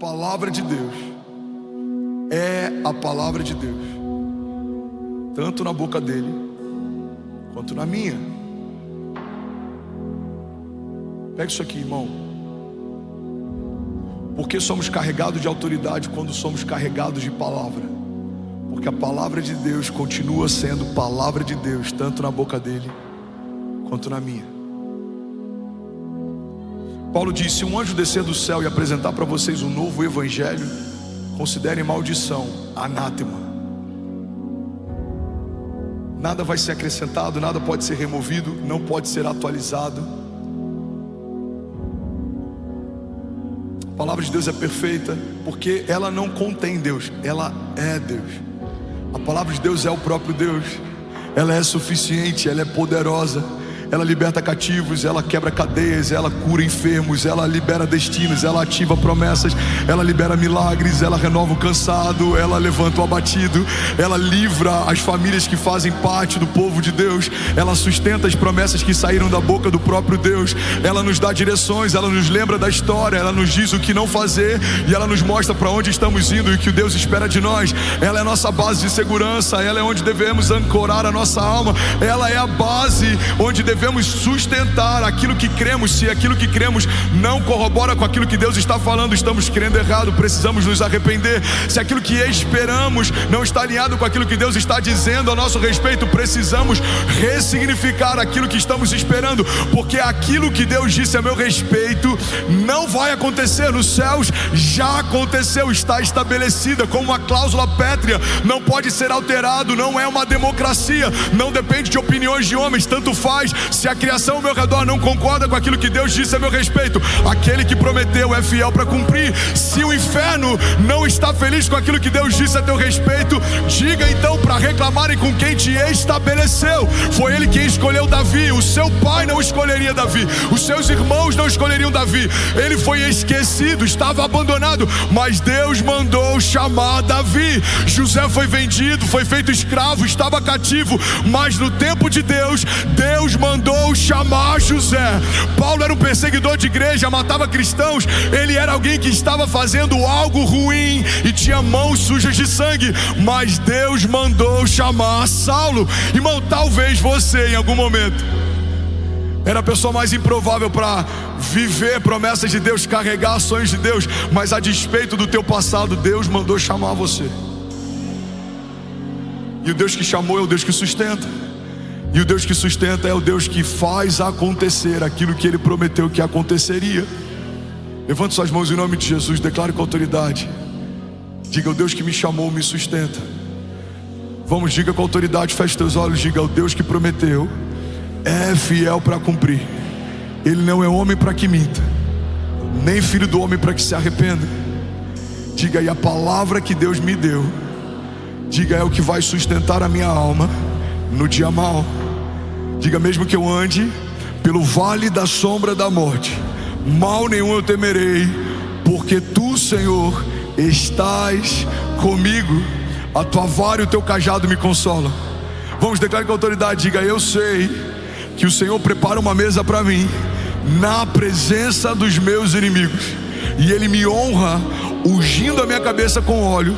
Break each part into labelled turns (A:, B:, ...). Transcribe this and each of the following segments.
A: palavra de Deus é a palavra de Deus, tanto na boca dele quanto na minha. Pega isso aqui, irmão. Por que somos carregados de autoridade quando somos carregados de palavra? Porque a palavra de Deus continua sendo palavra de Deus, tanto na boca dele quanto na minha. Paulo diz: se um anjo descer do céu e apresentar para vocês um novo evangelho, considerem maldição, anátema. Nada vai ser acrescentado, nada pode ser removido, não pode ser atualizado. A palavra de Deus é perfeita, porque ela não contém Deus, ela é Deus. A palavra de Deus é o próprio Deus. Ela é suficiente, ela é poderosa. Ela liberta cativos, ela quebra cadeias, ela cura enfermos, ela libera destinos, ela ativa promessas, ela libera milagres, ela renova o cansado, ela levanta o abatido, ela livra as famílias que fazem parte do povo de Deus, ela sustenta as promessas que saíram da boca do próprio Deus, ela nos dá direções, ela nos lembra da história, ela nos diz o que não fazer e ela nos mostra para onde estamos indo e o que Deus espera de nós. Ela é a nossa base de segurança, ela é onde devemos ancorar a nossa alma, ela é a base onde devemos sustentar aquilo que cremos. Se aquilo que cremos não corrobora com aquilo que Deus está falando, estamos crendo errado, precisamos nos arrepender. Se aquilo que esperamos não está alinhado com aquilo que Deus está dizendo a nosso respeito, precisamos ressignificar aquilo que estamos esperando, porque aquilo que Deus disse a meu respeito não vai acontecer nos céus, já aconteceu, está estabelecida como uma cláusula pétrea, não pode ser alterado, não é uma democracia, não depende de opiniões de homens, tanto faz se a criação ao meu redor não concorda com aquilo que Deus disse a meu respeito, aquele que prometeu é fiel para cumprir. Se o inferno não está feliz com aquilo que Deus disse a teu respeito, diga então para reclamarem com quem te estabeleceu. Foi ele quem escolheu Davi, o seu pai não escolheria Davi, os seus irmãos não escolheriam Davi, ele foi esquecido, estava abandonado, mas Deus mandou chamar Davi. José foi vendido, foi feito escravo, estava cativo, mas no tempo de Deus, Deus mandou chamar José. Paulo era um perseguidor de igreja, matava cristãos, ele era alguém que estava fazendo algo ruim e tinha mãos sujas de sangue, mas Deus mandou chamar Saulo. Irmão, talvez você em algum momento era a pessoa mais improvável para viver promessas de Deus, carregar ações de Deus, mas a despeito do teu passado, Deus mandou chamar você. E o Deus que chamou é o Deus que sustenta. E o Deus que sustenta é o Deus que faz acontecer aquilo que Ele prometeu que aconteceria. Levante suas mãos em nome de Jesus, declare com autoridade. Diga: o Deus que me chamou me sustenta. Vamos, diga com autoridade, feche teus olhos, diga: o Deus que prometeu é fiel para cumprir. Ele não é homem para que minta, nem filho do homem para que se arrependa. Diga: e a palavra que Deus me deu, diga, é o que vai sustentar a minha alma no dia mau. Diga: mesmo que eu ande pelo vale da sombra da morte, mal nenhum eu temerei, porque tu, Senhor, estás comigo. A tua vara e o teu cajado me consolam. Vamos, declarar com autoridade, diga: eu sei que o Senhor prepara uma mesa para mim na presença dos meus inimigos, e Ele me honra ungindo a minha cabeça com óleo,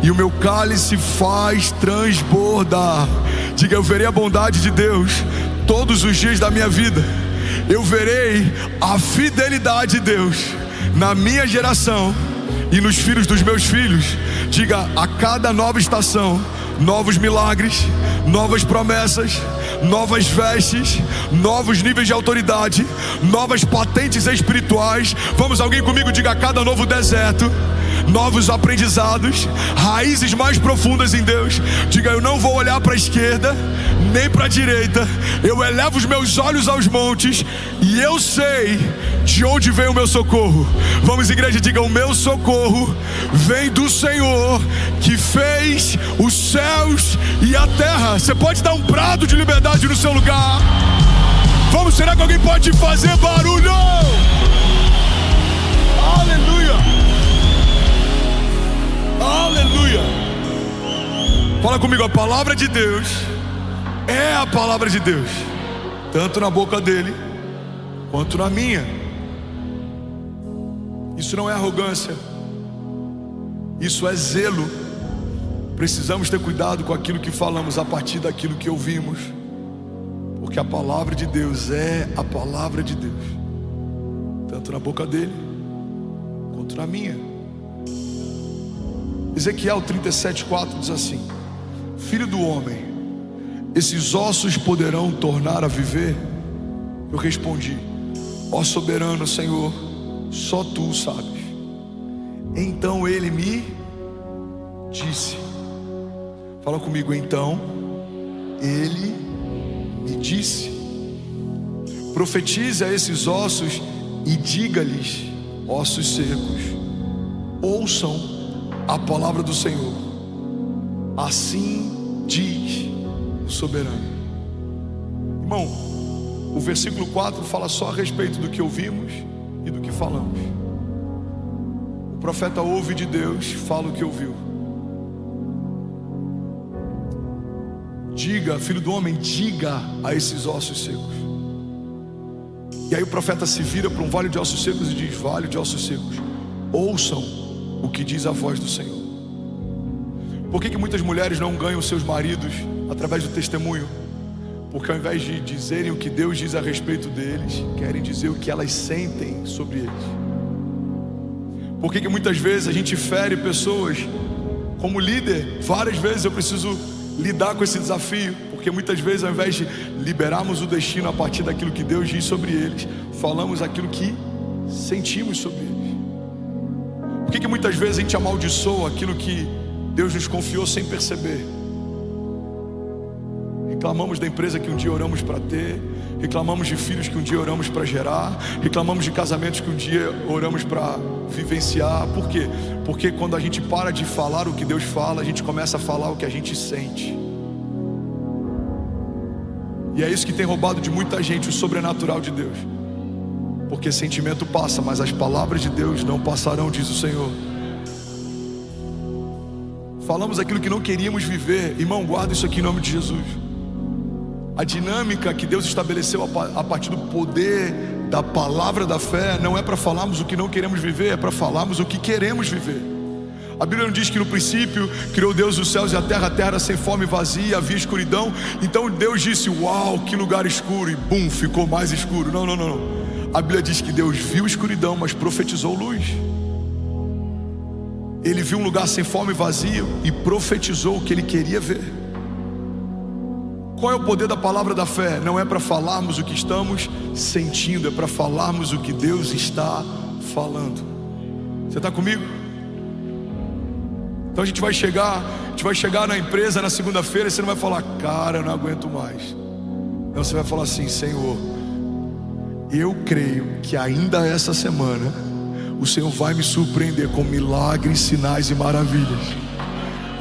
A: e o meu cálice faz transbordar. Diga: eu verei a bondade de Deus todos os dias da minha vida. Eu verei a fidelidade de Deus na minha geração e nos filhos dos meus filhos. Diga: a cada nova estação, novos milagres, novas promessas, novas vestes, novos níveis de autoridade, novas patentes espirituais. Vamos, alguém comigo, diga: a cada novo deserto, novos aprendizados, raízes mais profundas em Deus. Diga: eu não vou olhar para a esquerda nem para a direita, eu elevo os meus olhos aos montes e eu sei de onde vem o meu socorro. Vamos, igreja, diga: o meu socorro vem do Senhor que fez os céus e a terra. Você pode dar um brado de liberdade no seu lugar? Vamos, será que alguém pode fazer barulho? Aleluia! Aleluia! Fala comigo: a palavra de Deus é a palavra de Deus, tanto na boca dele quanto na minha. Isso não é arrogância, Isso é zelo. Precisamos ter cuidado com aquilo que falamos a partir daquilo que ouvimos, porque a palavra de Deus é a palavra de Deus, tanto na boca dele quanto na minha. Ezequiel 37:4 diz assim: Filho do homem, esses ossos poderão tornar a viver? Eu respondi: ó soberano Senhor, só tu sabes. Então ele me disse, fala comigo, então ele me disse: profetize a esses ossos e diga-lhes, ossos secos, ouçam a palavra do Senhor. Assim diz o soberano. Irmão, o versículo 4 fala só a respeito do que ouvimos e do que falamos. O profeta ouve de Deus, fala o que ouviu. Diga, filho do homem, diga a esses ossos secos. E aí o profeta se vira para um vale de ossos secos e diz: vale de ossos secos, ouçam o que diz a voz do Senhor. Por que muitas mulheres não ganham seus maridos através do testemunho? Porque ao invés de dizerem o que Deus diz a respeito deles, querem dizer o que elas sentem sobre eles. Por que muitas vezes a gente fere pessoas? Como líder, várias vezes eu preciso lidar com esse desafio, porque muitas vezes ao invés de liberarmos o destino a partir daquilo que Deus diz sobre eles, falamos aquilo que sentimos sobre eles. Por que muitas vezes a gente amaldiçoa aquilo que Deus nos confiou sem perceber? Reclamamos da empresa que um dia oramos para ter, reclamamos de filhos que um dia oramos para gerar, reclamamos de casamentos que um dia oramos para vivenciar. Por quê? Porque quando a gente para de falar o que Deus fala, a gente começa a falar o que a gente sente. E é isso que tem roubado de muita gente o sobrenatural de Deus. Porque sentimento passa, mas as palavras de Deus não passarão, diz o Senhor. Falamos aquilo que não queríamos viver. Irmão, guarda isso aqui em nome de Jesus. A dinâmica que Deus estabeleceu a partir do poder da palavra da fé não é para falarmos o que não queremos viver, é para falarmos o que queremos viver. A Bíblia não diz que no princípio criou Deus os céus e a terra era sem forma e vazia, havia escuridão. Então Deus disse: uau, que lugar escuro, e bum, ficou mais escuro. Não. A Bíblia diz que Deus viu escuridão, mas profetizou luz. Ele viu um lugar sem forma e vazio e profetizou o que ele queria ver. Qual é o poder da palavra da fé? Não é para falarmos o que estamos sentindo, é para falarmos o que Deus está falando. Você está comigo? Então a gente vai chegar na empresa na segunda-feira e você não vai falar: cara, eu não aguento mais. Não, você vai falar assim: Senhor, eu creio que ainda essa semana o Senhor vai me surpreender com milagres, sinais e maravilhas.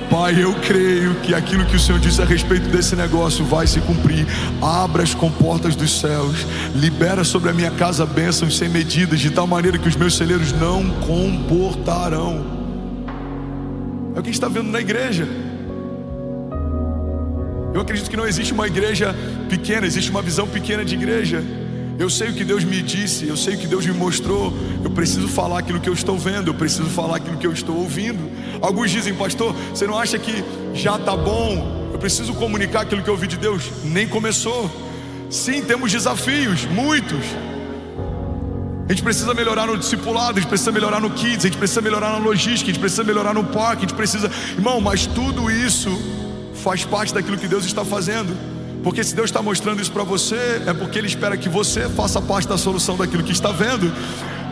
A: Pai, eu creio que aquilo que o Senhor disse a respeito desse negócio vai se cumprir. Abra as comportas dos céus, libera sobre a minha casa bênçãos sem medidas, de tal maneira que os meus celeiros não comportarão. É o que a gente está vendo na igreja. Eu acredito que não existe uma igreja pequena, existe uma visão pequena de igreja. Eu sei o que Deus me disse, eu sei o que Deus me mostrou. Eu preciso falar aquilo que eu estou vendo, eu preciso falar aquilo que eu estou ouvindo. Alguns dizem: pastor, você não acha que já está bom? Eu preciso comunicar aquilo que eu ouvi de Deus. Nem começou. Sim, temos desafios, muitos. A gente precisa melhorar no discipulado, a gente precisa melhorar no kids, a gente precisa melhorar na logística, a gente precisa melhorar no parque, a gente precisa... Irmão, mas tudo isso faz parte daquilo que Deus está fazendo. Porque se Deus está mostrando isso para você, é porque Ele espera que você faça parte da solução daquilo que está vendo.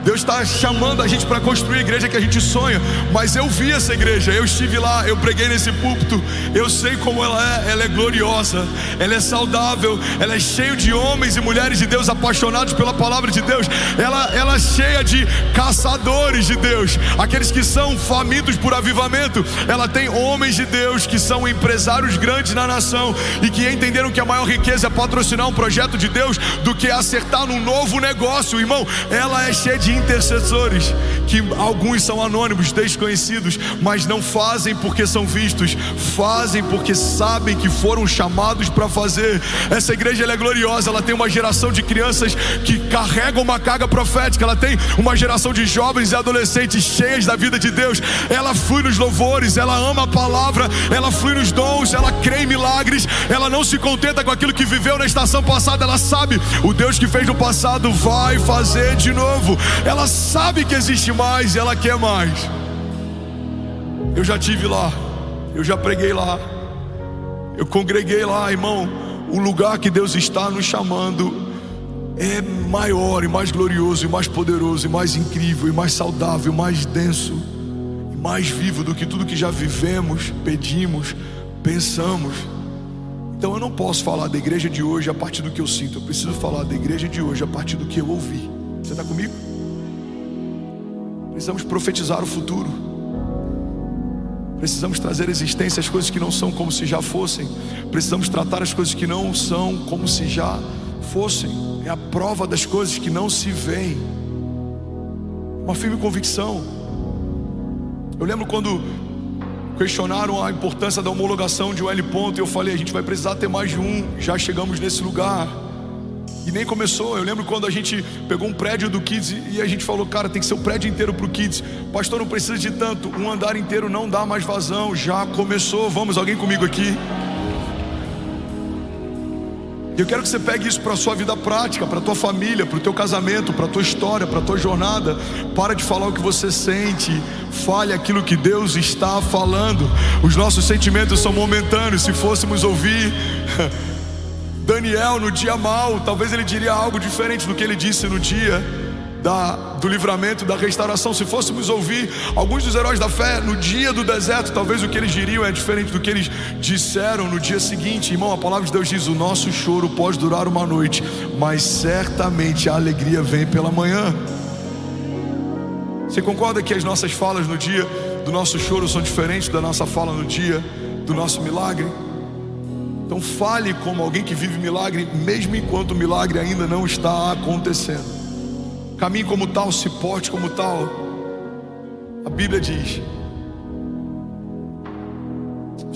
A: Deus está chamando a gente para construir a igreja que a gente sonha. Mas eu vi essa igreja, eu estive lá, eu preguei nesse púlpito. Eu sei como ela é gloriosa, ela é saudável, ela é cheia de homens e mulheres de Deus apaixonados pela palavra de Deus. Ela é cheia de caçadores de Deus, aqueles que são famintos por avivamento. Ela tem homens de Deus que são empresários grandes na nação e que entenderam que a maior riqueza é patrocinar um projeto de Deus do que acertar num novo negócio. Irmão, ela é cheia de intercessores que alguns são anônimos, desconhecidos, mas não fazem porque são vistos, fazem porque sabem que foram chamados para fazer. Essa igreja ela é gloriosa, ela tem uma geração de crianças que carregam uma carga profética, ela tem uma geração de jovens e adolescentes cheias da vida de Deus. Ela flui nos louvores, ela ama a palavra, ela flui nos dons, ela crê em milagres, ela não se contenta com aquilo que viveu na estação passada, ela sabe, o Deus que fez no passado vai fazer de novo. Ela sabe que existe mais e ela quer mais. Eu já estive lá, eu já preguei lá, eu congreguei lá, irmão. O lugar que Deus está nos chamando é maior e mais glorioso e mais poderoso e mais incrível e mais saudável, mais denso e mais vivo do que tudo que já vivemos, pedimos, pensamos. Então eu não posso falar da igreja de hoje a partir do que eu sinto, eu preciso falar da igreja de hoje a partir do que eu ouvi. Você está comigo? Precisamos profetizar o futuro, precisamos trazer à existência as coisas que não são como se já fossem, precisamos tratar as coisas que não são como se já fossem. É a prova das coisas que não se veem, uma firme convicção. Eu lembro quando questionaram a importância da homologação de um L ponto, e eu falei, a gente vai precisar ter mais de um, já chegamos nesse lugar. E nem começou. Eu lembro quando a gente pegou um prédio do Kids e a gente falou, cara, tem que ser o prédio inteiro pro Kids. Pastor, não precisa de tanto, um andar inteiro não dá mais vazão. Já começou, vamos, alguém comigo aqui? Eu quero que você pegue isso para a sua vida prática, para a tua família, para o teu casamento, para a tua história, para a tua jornada. Para de falar o que você sente, fale aquilo que Deus está falando. Os nossos sentimentos são momentâneos. Se fôssemos ouvir Daniel no dia mau, talvez ele diria algo diferente do que ele disse no dia do livramento, da restauração. Se fôssemos ouvir alguns dos heróis da fé no dia do deserto, talvez o que eles diriam é diferente do que eles disseram no dia seguinte. Irmão, a palavra de Deus diz, o nosso choro pode durar uma noite, mas certamente a alegria vem pela manhã. Você concorda que as nossas falas no dia do nosso choro são diferentes da nossa fala no dia do nosso milagre? Então fale como alguém que vive milagre, mesmo enquanto o milagre ainda não está acontecendo. Caminhe como tal, se porte como tal. A Bíblia diz,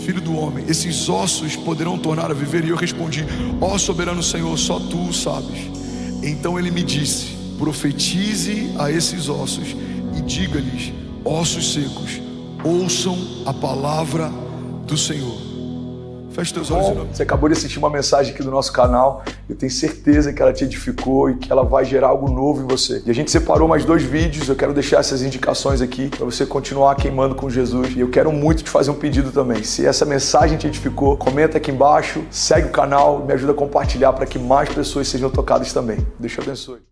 A: Filho do homem, esses ossos poderão tornar a viver? E eu respondi, ó soberano Senhor, só tu o sabes. Então ele me disse, profetize a esses ossos e diga-lhes, ossos secos, ouçam a palavra do Senhor. Feche teus olhos. Bom, você acabou de assistir uma mensagem aqui do nosso canal. Eu tenho certeza que ela te edificou e que ela vai gerar algo novo em você. E a gente separou mais 2 vídeos. Eu quero deixar essas indicações aqui para você continuar queimando com Jesus. E eu quero muito te fazer um pedido também. Se essa mensagem te edificou, comenta aqui embaixo, segue o canal, me ajuda a compartilhar para que mais pessoas sejam tocadas também. Deus te abençoe.